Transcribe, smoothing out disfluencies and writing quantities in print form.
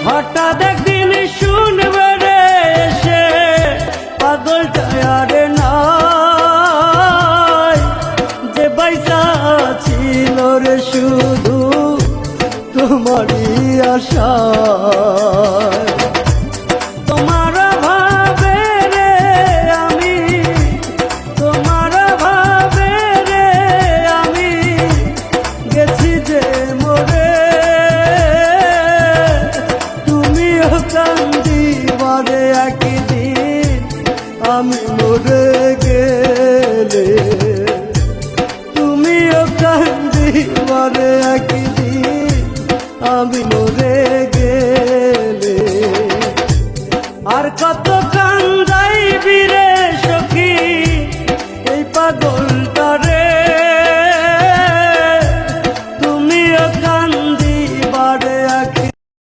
হঠাৎ একদিন শুনবে রে এসে পাগলটা আর নাই, যে বাইসা ছিল রে শুধু তোমারই আশায়। তোমার ভাবে রে আমি, তোমার ভাবে রে আমি গেছি যে মরে, তুমিও কান্দিবারে একদিন আমি মরে গেলে, তুমিও কান্দিবারে একদিন আমি মরে